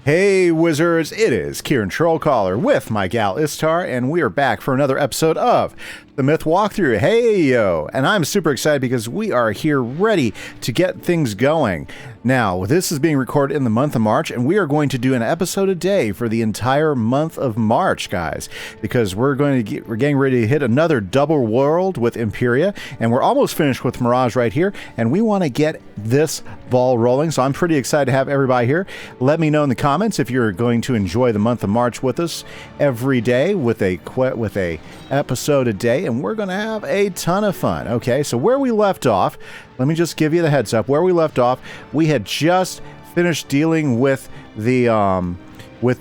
Hey Wizards, it is Kieran Trollcaller with my gal Istar, and we are back for another episode of the Myth Walkthrough. Hey yo! And I'm super excited because we are here ready to get things going. Now, this is being recorded in the month of March, and we are going to do an episode a day for the entire month of March, guys, because we're getting ready to hit another double world with Imperia, and we're almost finished with Mirage right here, and we want to get this ball rolling, so I'm pretty excited to have everybody here. Let me know in the comments if you're going to enjoy the month of March with us every day with a episode a day, and we're going to have a ton of fun. Okay, so where we left off, let me just give you the heads up. Where we left off, we had just finished dealing with the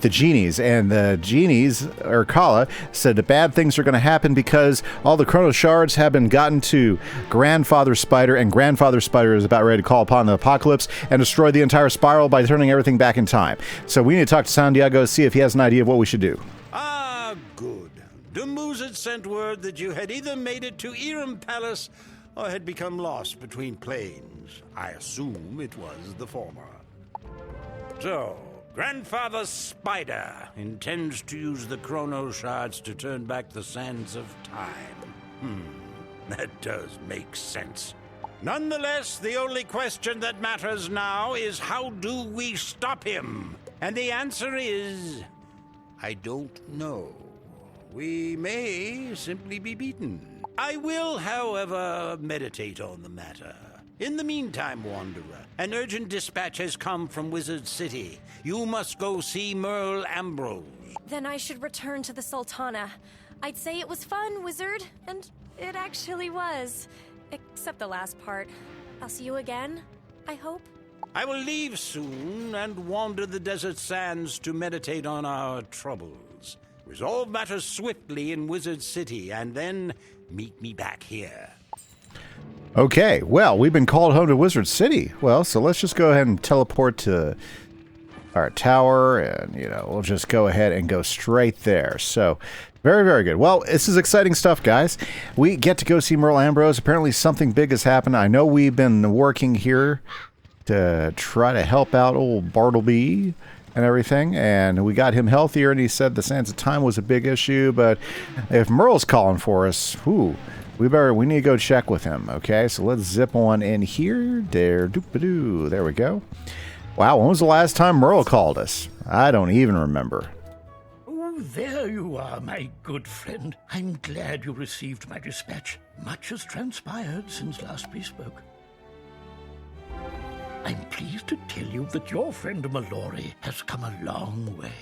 genies, and the genies, or Kala, said that bad things are going to happen because all the chrono shards have been gotten to Grandfather Spider, and Grandfather Spider is about ready to call upon the apocalypse and destroy the entire spiral by turning everything back in time. So we need to talk to San Diego to see if he has an idea of what we should do. Ah, good. Dumuz had sent word that you had either made it to Irem Palace or had become lost between planes. I assume it was the former. So, Grandfather Spider intends to use the chrono shards to turn back the sands of time. That does make sense. Nonetheless, the only question that matters now is how do we stop him? And the answer is, I don't know. We may simply be beaten. I will, however, meditate on the matter. In the meantime, Wanderer, an urgent dispatch has come from Wizard City. You must go see Merle Ambrose. Then I should return to the Sultana. I'd say it was fun, Wizard, and it actually was. Except the last part. I'll see you again, I hope. I will leave soon and wander the desert sands to meditate on our troubles. Resolve matters swiftly in Wizard City, and then meet me back here. Okay, well, we've been called home to Wizard City. Well, so let's just go ahead and teleport to our tower, and, we'll just go ahead and go straight there. So, very, very good. Well, this is exciting stuff, guys. We get to go see Merle Ambrose. Apparently something big has happened. I know we've been working here to try to help out old Bartleby and everything, and we got him healthier, and he said the sands of time was a big issue, but if Merle's calling for us, we need to go check with him. Okay, so let's zip on in here. There we go. Wow, when was the last time Merle called us? I don't even remember. Oh, there you are, my good friend. I'm glad you received my dispatch. Much has transpired since last we spoke. I'm pleased to tell you that your friend Mallory has come a long way.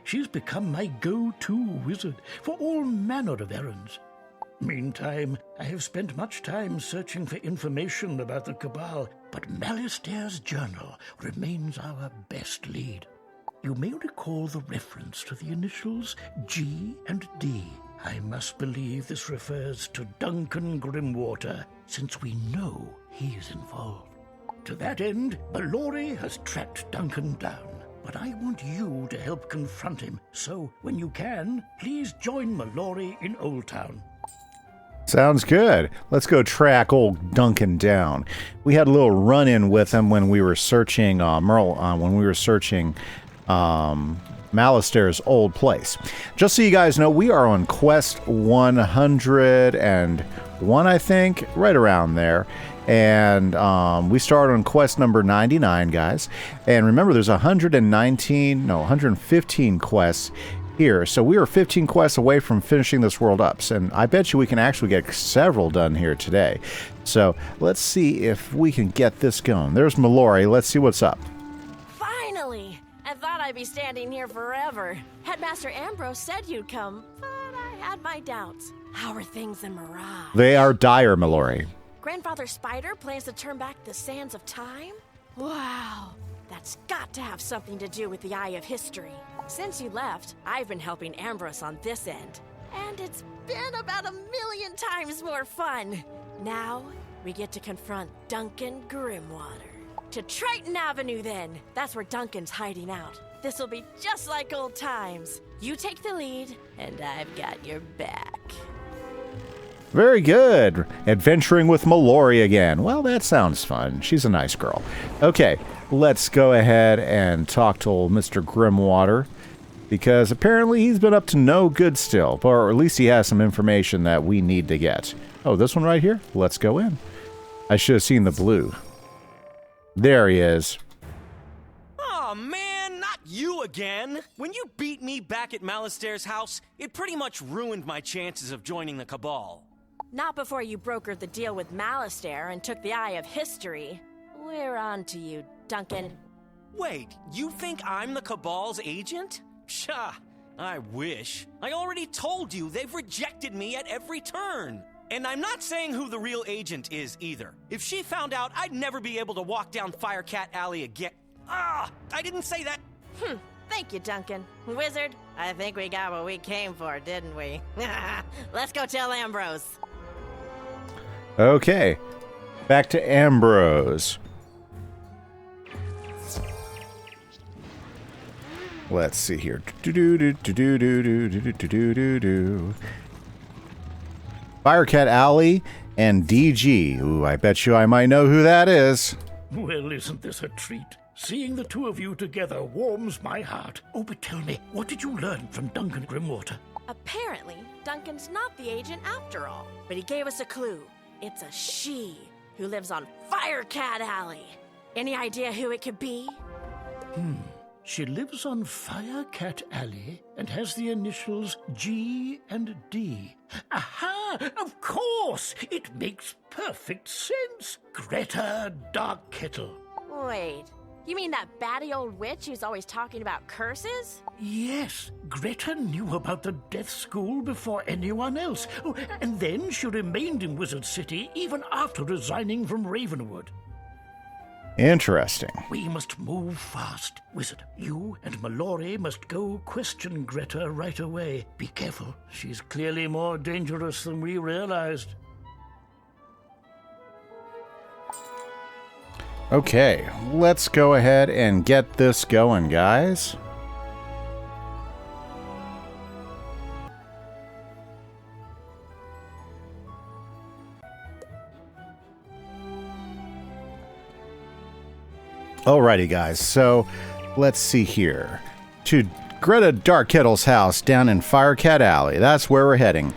She's become my go-to wizard for all manner of errands. Meantime, I have spent much time searching for information about the Cabal, but Malister's journal remains our best lead. You may recall the reference to the initials G and D. I must believe this refers to Duncan Grimwater, since we know he's involved. To that end, Mallory has tracked Duncan down, but I want you to help confront him, so when you can, please join Mallory in Old Town. Sounds good. Let's go track old Duncan down. We had a little run-in with him when we were searching Malister's old place. Just so you guys know, we are on quest 101, I think, right around there. And we started on quest number 99, guys. And remember, there's 115 quests here. So we are 15 quests away from finishing this world up. And I bet you we can actually get several done here today. So let's see if we can get this going. There's Mallory. Let's see what's up. Finally! I thought I'd be standing here forever. Headmaster Ambrose said you'd come, but I had my doubts. How are things in Mirage? They are dire, Mallory. Grandfather Spider plans to turn back the sands of time? Wow, that's got to have something to do with the Eye of History. Since you left, I've been helping Ambrose on this end, and it's been about 1,000,000 times more fun. Now, we get to confront Duncan Grimwater. To Triton Avenue, then. That's where Duncan's hiding out. This'll be just like old times. You take the lead, and I've got your back. Very good. Adventuring with Mallory again. Well, that sounds fun. She's a nice girl. Okay, let's go ahead and talk to old Mr. Grimwater, because apparently he's been up to no good still, or at least he has some information that we need to get. Oh, this one right here? Let's go in. I should have seen the blue. There he is. Oh man, not you again! When you beat me back at Malistair's house, it pretty much ruined my chances of joining the Cabal. Not before you brokered the deal with Malistair and took the Eye of History. We're on to you, Duncan. Wait, you think I'm the Cabal's agent? Psha, I wish. I already told you they've rejected me at every turn. And I'm not saying who the real agent is either. If she found out, I'd never be able to walk down Firecat Alley again. Ah, I didn't say that. Thank you, Duncan. Wizard, I think we got what we came for, didn't we? Let's go tell Ambrose. Okay, back to Ambrose. Let's see here. Firecat Alley and DG. Ooh, I bet you I might know who that is. Well, isn't this a treat? Seeing the two of you together warms my heart. Oh, but tell me, what did you learn from Duncan Grimwater? Apparently, Duncan's not the agent after all, but he gave us a clue. It's a she who lives on Firecat Alley. Any idea who it could be? She lives on Firecat Alley and has the initials G and D. Aha! Of course! It makes perfect sense. Greta Darkkettle. Wait, you mean that batty old witch who's always talking about curses? Yes, Greta knew about the Death School before anyone else. Oh, and then she remained in Wizard City even after resigning from Ravenwood. Interesting. We must move fast. Wizard, you and Mallory must go question Greta right away. Be careful. She's clearly more dangerous than we realized. Okay, let's go ahead and get this going, guys. Alrighty, guys, so let's see here. To Greta Darkkettle's house down in Firecat Alley. That's where we're heading.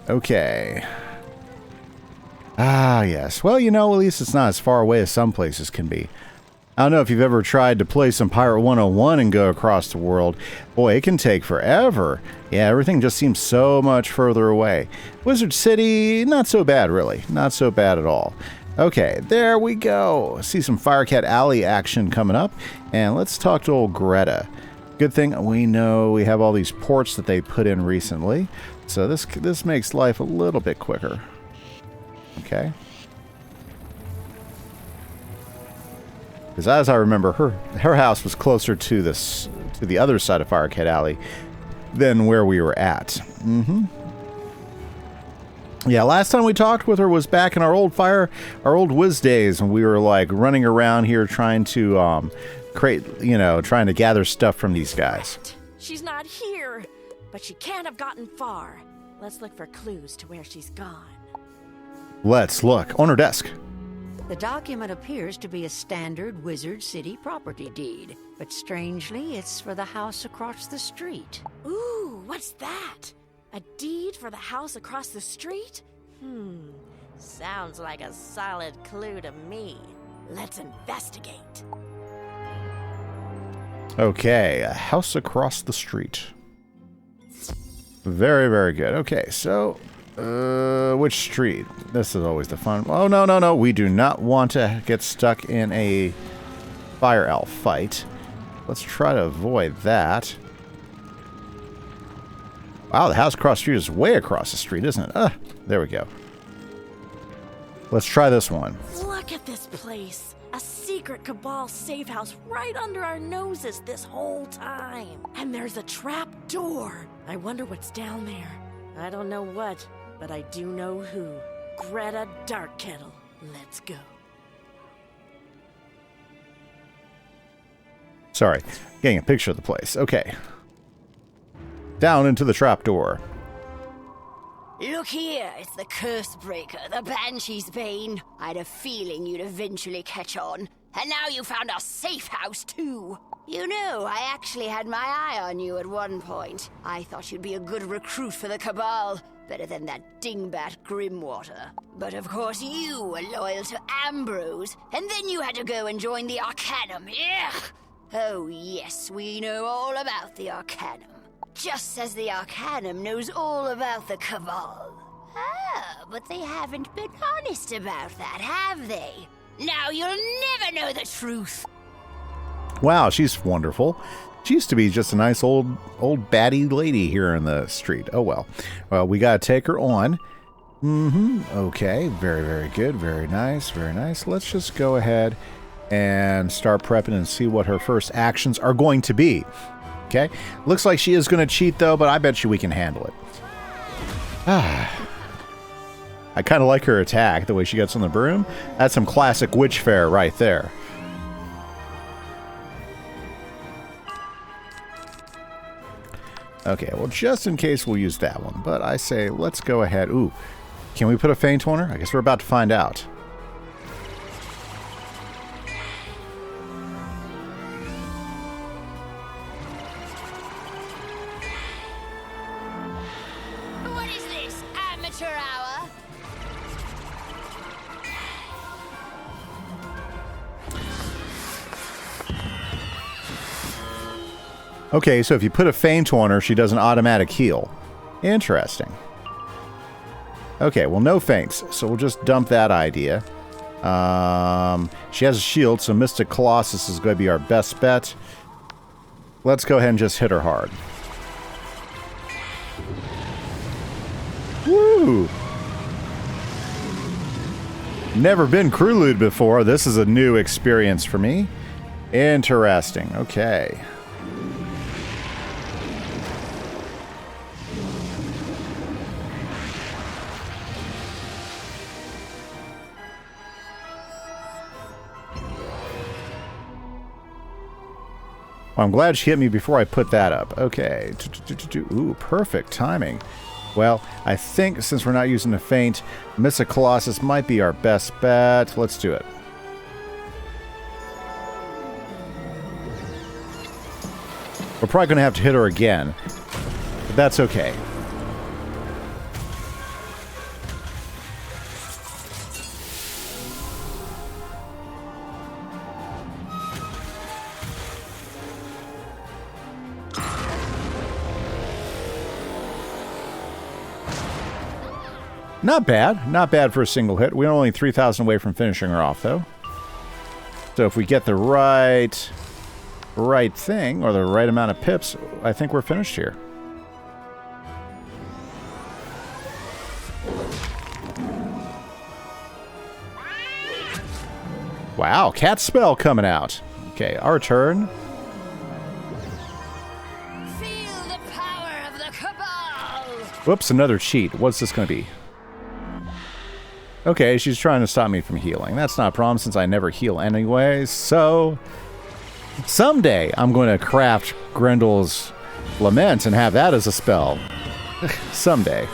Okay. Ah, yes. Well, you know, at least it's not as far away as some places can be. I don't know if you've ever tried to play some Pirate 101 and go across the world. Boy, it can take forever. Yeah, everything just seems so much further away. Wizard City, not so bad, really. Not so bad at all. Okay, there we go. See some Firecat Alley action coming up. And let's talk to old Greta. Good thing we know we have all these ports that they put in recently. So this makes life a little bit quicker. Okay. Because as I remember, her house was closer to the other side of Firecat Alley than where we were at. Yeah, last time we talked with her was back in our old Wiz days, when we were like running around here trying to trying to gather stuff from these guys. She's not here, but she can't have gotten far. Let's look for clues to where she's gone. Let's look on her desk. The document appears to be a standard Wizard City property deed, but strangely, it's for the house across the street. Ooh, what's that? A deed for the house across the street? Sounds like a solid clue to me. Let's investigate. Okay, a house across the street. Very, very good. Okay, so which street? This is always the fun. Oh, no. We do not want to get stuck in a fire elf fight. Let's try to avoid that. Wow, the house across the street is way across the street, isn't it? There we go. Let's try this one. Look at this place. A secret Cabal safe house right under our noses this whole time. And there's a trap door. I wonder what's down there. I don't know what, but I do know who. Greta Darkkettle. Let's go. Sorry, getting a picture of the place. Okay. Down into the trapdoor. Look here, it's the Curse Breaker, the Banshee's Bane. I had a feeling you'd eventually catch on. And now you found a safe house, too. You know, I actually had my eye on you at one point. I thought you'd be a good recruit for the Cabal. Better than that dingbat Grimwater. But of course you were loyal to Ambrose, and then you had to go and join the Arcanum. Ugh! Oh yes, we know all about the Arcanum. Just as the Arcanum knows all about the Cabal. Ah, but they haven't been honest about that, have they? Now you'll never know the truth. Wow, she's wonderful. She used to be just a nice old baddie lady here in the street. Oh well. Well, we gotta take her on. Okay, very, very good. Very nice, very nice. Let's just go ahead and start prepping and see what her first actions are going to be. Okay, looks like she is going to cheat though, but I bet you we can handle it. I kind of like her attack, the way she gets on the broom. That's some classic witch fare right there. Okay, well, just in case we'll use that one, but I say let's go ahead. Ooh, can we put a feint on her? I guess we're about to find out. What is this, amateur hour? Okay, so if you put a feint on her, she does an automatic heal. Interesting. Okay, well, no feints, so we'll just dump that idea. She has a shield, so Mystic Colossus is going to be our best bet. Let's go ahead and just hit her hard. Woo! Never been crewlued before. This is a new experience for me. Interesting. Okay. Well, I'm glad she hit me before I put that up. Okay. Ooh, perfect timing. Well, I think since we're not using the feint, Mystic Colossus might be our best bet. Let's do it. We're probably going to have to hit her again, but that's okay. Not bad. Not bad for a single hit. We're only 3,000 away from finishing her off, though. So if we get the right thing, or the right amount of pips, I think we're finished here. Wow, cat spell coming out. Okay, our turn. Feel the power of the Cabal! Whoops, another cheat. What's this going to be? Okay, she's trying to stop me from healing. That's not a problem since I never heal anyway, so someday I'm going to craft Grendel's Lament and have that as a spell. Someday.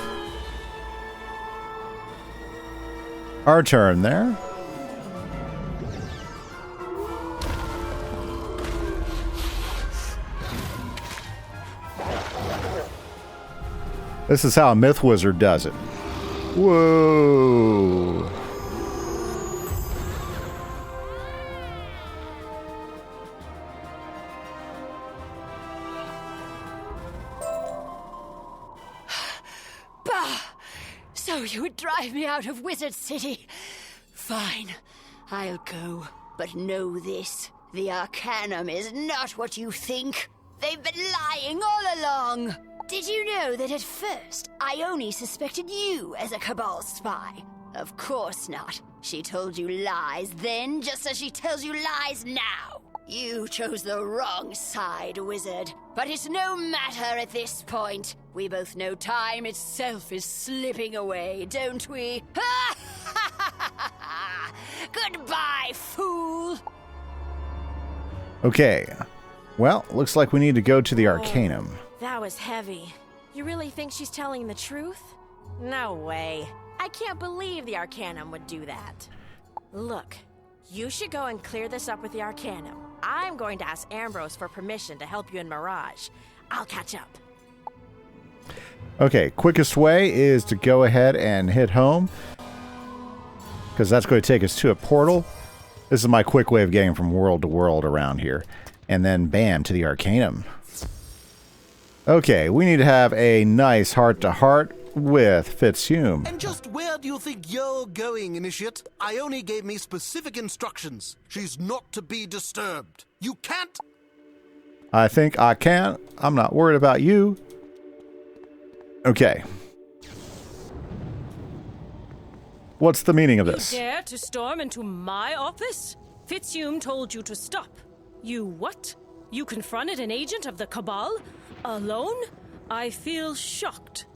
Our turn there. This is how a Myth Wizard does it. Whoa. Bah! So you would drive me out of Wizard City? Fine, I'll go. But know this, the Arcanum is not what you think. They've been lying all along. Did you know that at first, I only suspected you as a Cabal spy? Of course not. She told you lies then, just as she tells you lies now. You chose the wrong side, Wizard. But it's no matter at this point. We both know time itself is slipping away, don't we? Goodbye, fool! Okay. Well, looks like we need to go to the Arcanum. That was heavy. You really think she's telling the truth? No way. I can't believe the Arcanum would do that. Look, you should go and clear this up with the Arcanum. I'm going to ask Ambrose for permission to help you in Mirage. I'll catch up. Okay, quickest way is to go ahead and hit home, because that's going to take us to a portal. This is my quick way of getting from world to world around here. And then bam, to the Arcanum. Okay, we need to have a nice heart-to-heart with Fitzhume. And just where do you think you're going, Initiate? Ione gave me specific instructions. She's not to be disturbed. You can't... I think I can. I'm not worried about you. Okay. What's the meaning of this? You dare to storm into my office? Fitzhume told you to stop. You what? You confronted an agent of the Cabal? Alone? I feel shocked.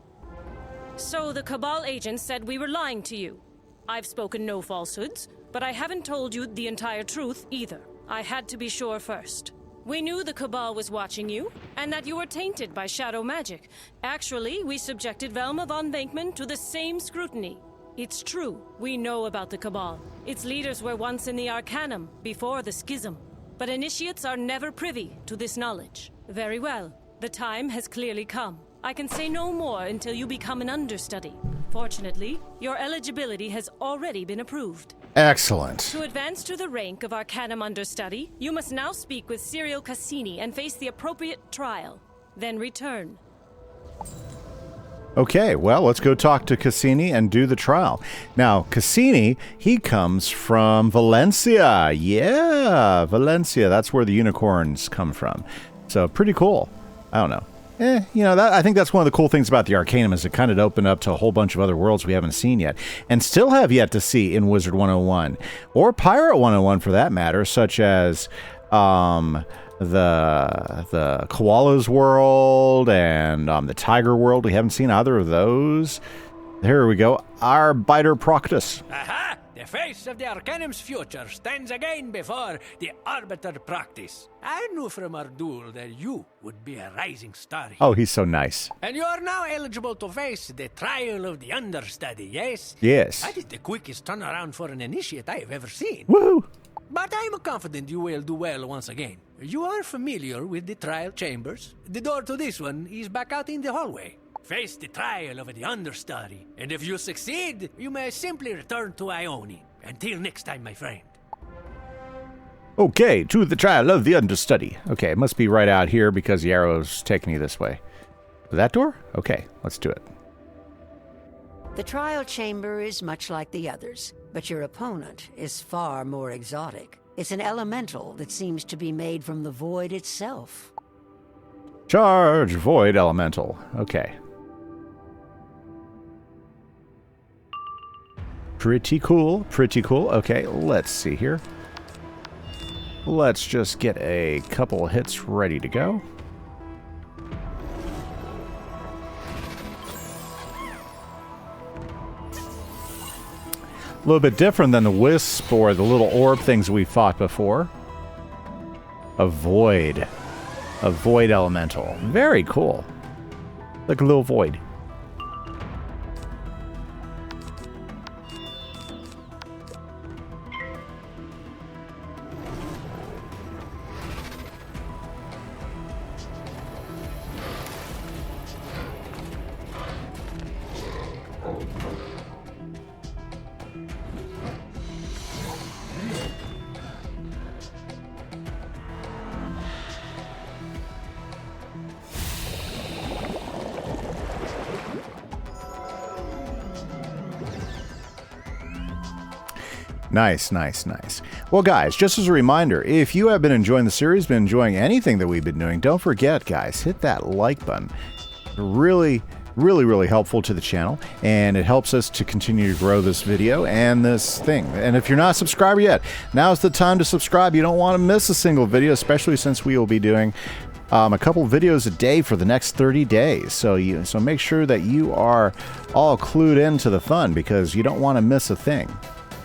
So the Cabal agent said we were lying to you. I've spoken no falsehoods, but I haven't told you the entire truth either. I had to be sure first. We knew the Cabal was watching you, and that you were tainted by shadow magic. Actually, we subjected Velma von Venkman to the same scrutiny. It's true, we know about the Cabal. Its leaders were once in the Arcanum, before the Schism. But initiates are never privy to this knowledge. Very well, the time has clearly come. I can say no more until you become an understudy. Fortunately, your eligibility has already been approved. Excellent. To advance to the rank of Arcanum Understudy, you must now speak with Cyril Cassini and face the appropriate trial. Then return. Okay, well, let's go talk to Cassini and do the trial. Now, Cassini, he comes from Valencia. Yeah, Valencia. That's where the unicorns come from. So, pretty cool. I don't know. I think that's one of the cool things about the Arcanum is it kind of opened up to a whole bunch of other worlds we haven't seen yet, and still have yet to see in Wizard 101, or Pirate 101 for that matter, such as the Koala's world and the Tiger world. We haven't seen either of those. There we go. Our Biter Proctus. Aha! The face of the Arcanum's future stands again before the Arbiter Practice. I knew from our duel that you would be a rising star here. Oh, he's so nice. And you are now eligible to face the trial of the Understudy, yes? Yes. That is the quickest turnaround for an initiate I have ever seen. Woohoo! But I am confident you will do well once again. You are familiar with the trial chambers. The door to this one is back out in the hallway. Face the trial of the Understudy, and if you succeed, you may simply return to Ione. Until next time, my friend. Okay, to the trial of the Understudy. Okay, it must be right out here because the arrow's taking you this way. That door? Okay, let's do it. The trial chamber is much like the others, but your opponent is far more exotic. It's an elemental that seems to be made from the void itself. Charge Void Elemental. Okay. Pretty cool, pretty cool. Okay, let's see here. Let's just get a couple hits ready to go. A little bit different than the wisp or the little orb things we fought before. A void elemental. Very cool. Like a little void. Nice, nice, nice. Well, guys, just as a reminder, if you have been enjoying the series, been enjoying anything that we've been doing, don't forget, guys, hit that like button. Really helpful to the channel, and it helps us to continue to grow this video and this thing. And if you're not a subscriber yet, now's the time to subscribe. You don't want to miss a single video, especially since we will be doing a couple videos a day for the next 30 days. So make sure that you are all clued into the fun, because you don't want to miss a thing.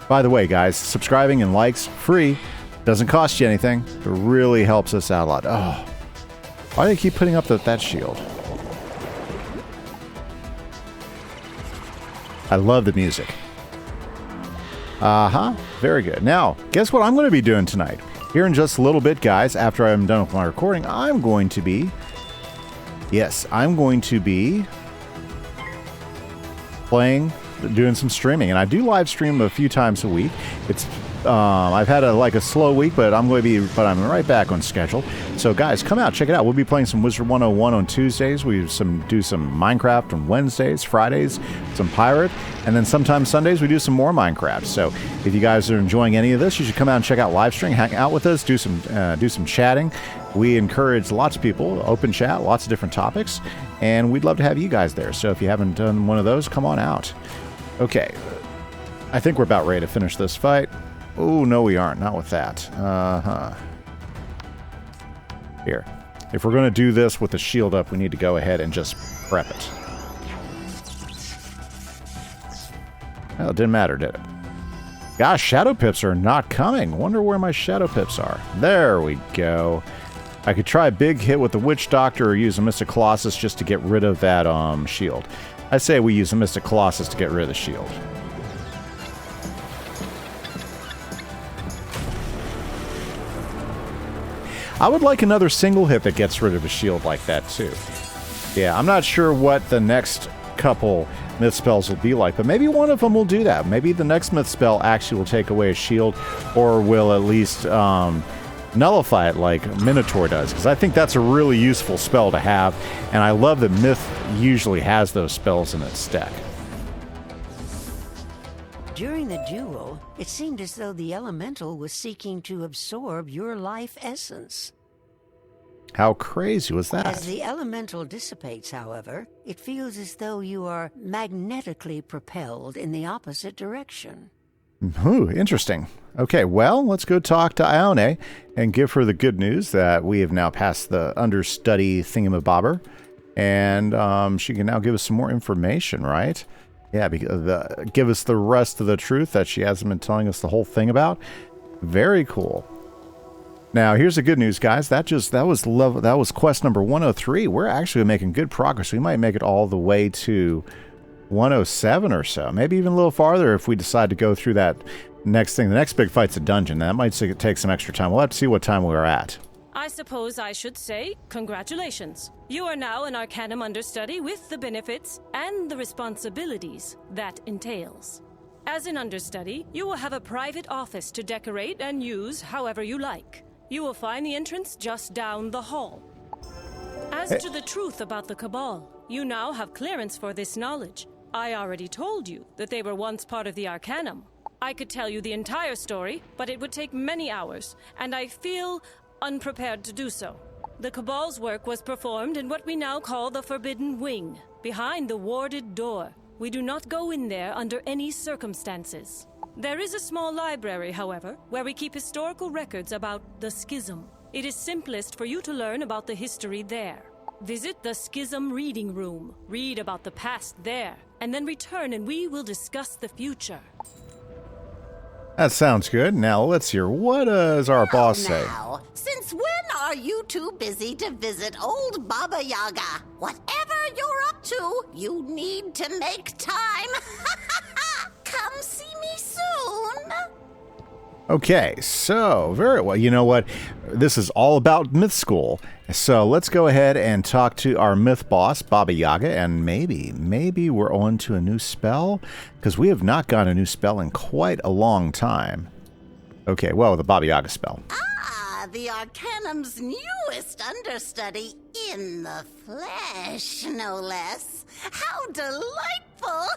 By the way, guys, subscribing and likes, free, doesn't cost you anything. It really helps us out a lot. Oh, why do they keep putting up that shield? I love the music. Very good. Now, guess what I'm going to be doing tonight? Here in just a little bit, guys, after I'm done with my recording, I'm going to be doing some streaming, and I do live stream a few times a week. It's I've had a slow week, but I'm right back on schedule. So guys, come out, check it out. We'll be playing some Wizard101 on Tuesdays. We do some Minecraft on Wednesdays, Fridays, some Pirate, and then sometimes Sundays we do some more Minecraft. So if you guys are enjoying any of this, you should come out and check out Livestream, hang out with us, do some chatting. We encourage lots of people, open chat, lots of different topics, and we'd love to have you guys there. So if you haven't done one of those, come on out. Okay, I think we're about ready to finish this fight. Oh, no, we aren't. Not with that. Here. If we're going to do this with the shield up, we need to go ahead and just prep it. Well, it didn't matter, did it? Gosh, shadow pips are not coming. Wonder where my shadow pips are. There we go. I could try a big hit with the Witch Doctor or use a Mystic Colossus just to get rid of that shield. I say we use a Mystic Colossus to get rid of the shield. I would like another single hit that gets rid of a shield like that, too. Yeah, I'm not sure what the next couple myth spells will be like, but maybe one of them will do that. Maybe the next myth spell actually will take away a shield, or will at least nullify it like Minotaur does, because I think that's a really useful spell to have, and I love that Myth usually has those spells in its deck. During the duel, it seemed as though the elemental was seeking to absorb your life essence. How crazy was that? As the elemental dissipates, however, it feels as though you are magnetically propelled in the opposite direction. Ooh, interesting. Okay, well, let's go talk to Ione and give her the good news that we have now passed the understudy thingamabobber, and she can now give us some more information, right? Yeah, give us the rest of the truth that she hasn't been telling us the whole thing about. Very cool. Now, here's the good news, guys. That was quest number 103. We're actually making good progress. We might make it all the way to 107 or so. Maybe even a little farther if we decide to go through that next thing. The next big fight's a dungeon. That might take some extra time. We'll have to see what time we're at. I suppose I should say congratulations. You are now an Arcanum understudy with the benefits and the responsibilities that entails. As an understudy, you will have a private office to decorate and use however you like. You will find the entrance just down the hall. As to the truth about the Cabal, you now have clearance for this knowledge. I already told you that they were once part of the Arcanum. I could tell you the entire story, but it would take many hours, and I feel unprepared to do so. The Cabal's work was performed in what we now call the Forbidden Wing, behind the warded door. We do not go in there under any circumstances. There is a small library, however, where we keep historical records about the Schism. It is simplest for you to learn about the history there. Visit the Schism Reading Room, read about the past there, and then return and we will discuss the future. That sounds good. Now let's hear, what does our boss say? Now, since when are you too busy to visit old Baba Yaga? Whatever you're up to, you need to make time. Come see me soon. Okay, so very well. You know what? This is all about Myth School. So let's go ahead and talk to our myth boss, Baba Yaga, and maybe we're on to a new spell, because we have not gotten a new spell in quite a long time. Okay, well, the Baba Yaga spell. Ah, the Arcanum's newest understudy in the flesh, no less. How delightful!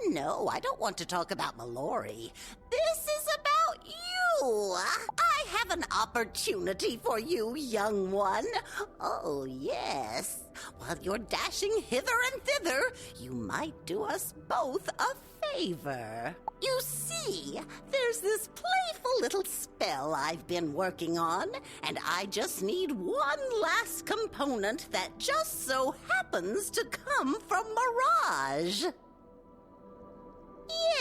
No, I don't want to talk about Mallory. This is about you. I have an opportunity for you, young one. Oh, yes. While you're dashing hither and thither, you might do us both a favor. You see, there's this playful little spell I've been working on, and I just need one last component that just so happens to come from Mirage.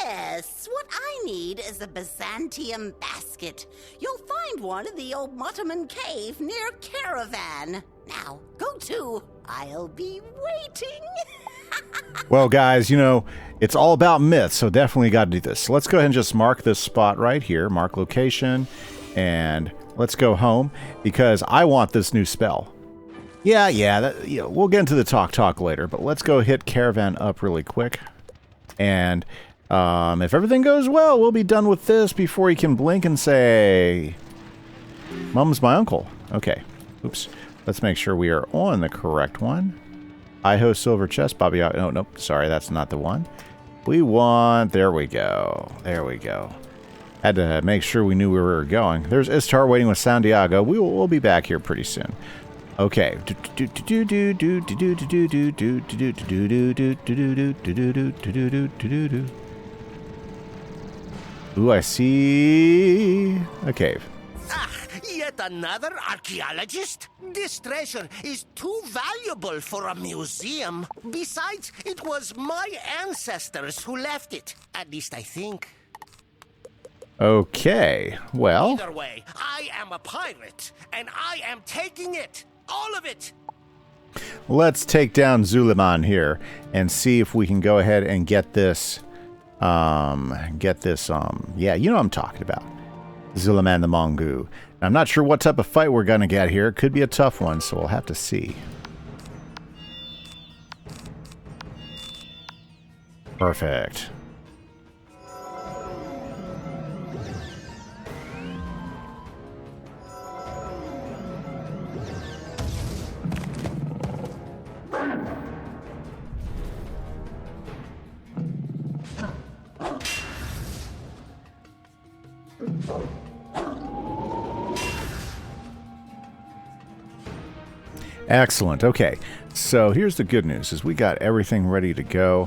Yes, what I need is a Byzantium Basket. You'll find one in the old Mottoman Cave near Caravan. Now, go to. I'll be waiting. Well, guys, you know, it's all about myths, so definitely got to do this. So let's go ahead and just mark this spot right here. Mark location. And let's go home because I want this new spell. Yeah, we'll get into the talk later, but let's go hit Caravan up really quick. And if everything goes well, we'll be done with this before he can blink and say, Mum's my uncle. Okay. Oops. Let's make sure we are on the correct one. Iho Silver Chest, Bobby. Oh, nope. Sorry, that's not the one. We want... There we go. There we go. Had to make sure we knew where we were going. There's Istar waiting with Santiago. We'll be back here pretty soon. Okay. Ooh, I see a cave. Yet another archaeologist? This treasure is too valuable for a museum. Besides, it was my ancestors who left it. At least I think. Okay, well... Either way, I am a pirate, and I am taking it. All of it. Let's take down Zuliman here and see if we can go ahead and get this... yeah, you know what I'm talking about. Zuliman the Mongu. I'm not sure what type of fight we're going to get here. It could be a tough one, so we'll have to see. Perfect. Excellent. Okay, so here's the good news: is we got everything ready to go.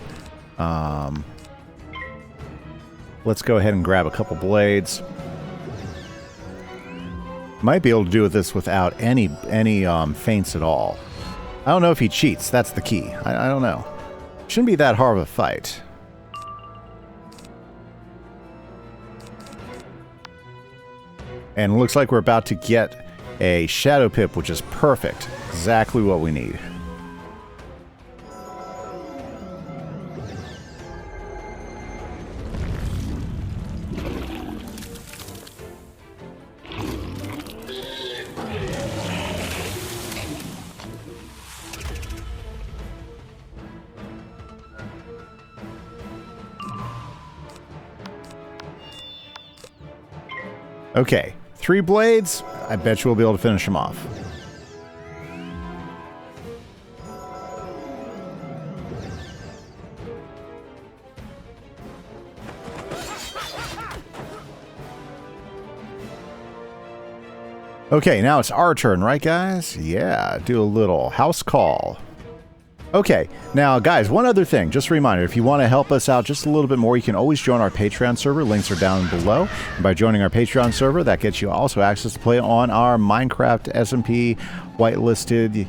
Let's go ahead and grab a couple blades. Might be able to do this without any feints at all. I don't know if he cheats. That's the key. I don't know. Shouldn't be that hard of a fight. And it looks like we're about to get a Shadow Pip, which is perfect. Exactly what we need. Okay, 3 blades. I bet you we'll be able to finish them off. Okay, now it's our turn, right, guys? Yeah, do a little house call. Okay, now, guys, one other thing. Just a reminder, if you want to help us out just a little bit more, you can always join our Patreon server. Links are down below. And by joining our Patreon server, that gets you also access to play on our Minecraft SMP whitelisted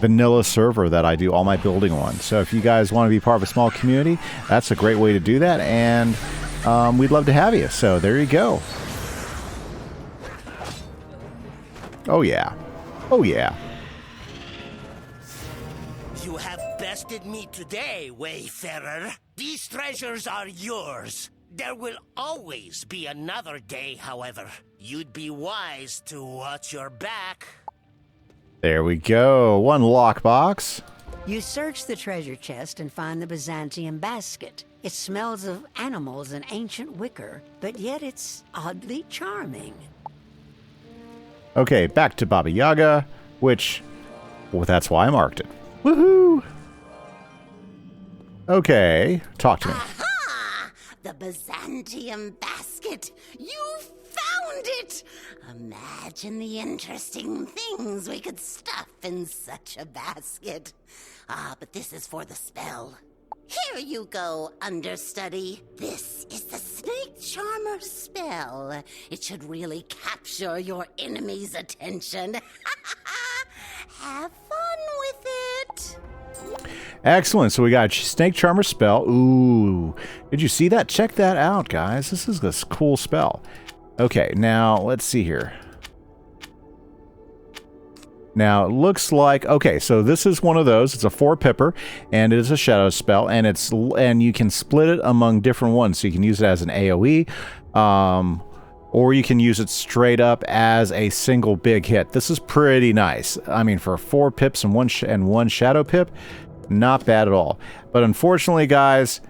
vanilla server that I do all my building on. So if you guys want to be part of a small community, that's a great way to do that, and we'd love to have you. So there you go. Oh, yeah. Oh, yeah. You have bested me today, Wayfarer. These treasures are yours. There will always be another day, however. You'd be wise to watch your back. There we go. One lockbox. You search the treasure chest and find the Byzantium Basket. It smells of animals and ancient wicker, but yet it's oddly charming. Okay, back to Baba Yaga, which, well, that's why I marked it. Woohoo! Okay, talk to me. Aha! The Byzantium Basket! You found it! Imagine the interesting things we could stuff in such a basket. Ah, but this is for the spell. Here you go, Understudy. This is the Snake Charmer spell. It should really capture your enemy's attention. Have fun with it. Excellent. So we got Snake Charmer spell. Ooh. Did you see that? Check that out, guys. This is this cool spell. Okay, now let's see here. Now, it looks like, okay, so this is one of those. It's a 4-pipper, and it is a shadow spell, and you can split it among different ones. So you can use it as an AoE, or you can use it straight up as a single big hit. This is pretty nice. I mean, for 4 pips and one shadow pip, not bad at all. But unfortunately, guys,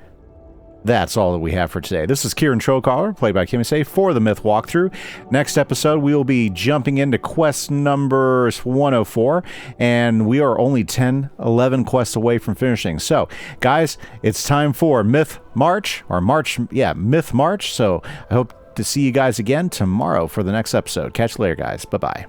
that's all that we have for today. This is Kieran Trollcaller, played by Kimise, for the Myth Walkthrough. Next episode, we will be jumping into quest number 104, and we are only 11 quests away from finishing. So, guys, it's time for Myth March. Myth March. So, I hope to see you guys again tomorrow for the next episode. Catch you later, guys. Bye-bye.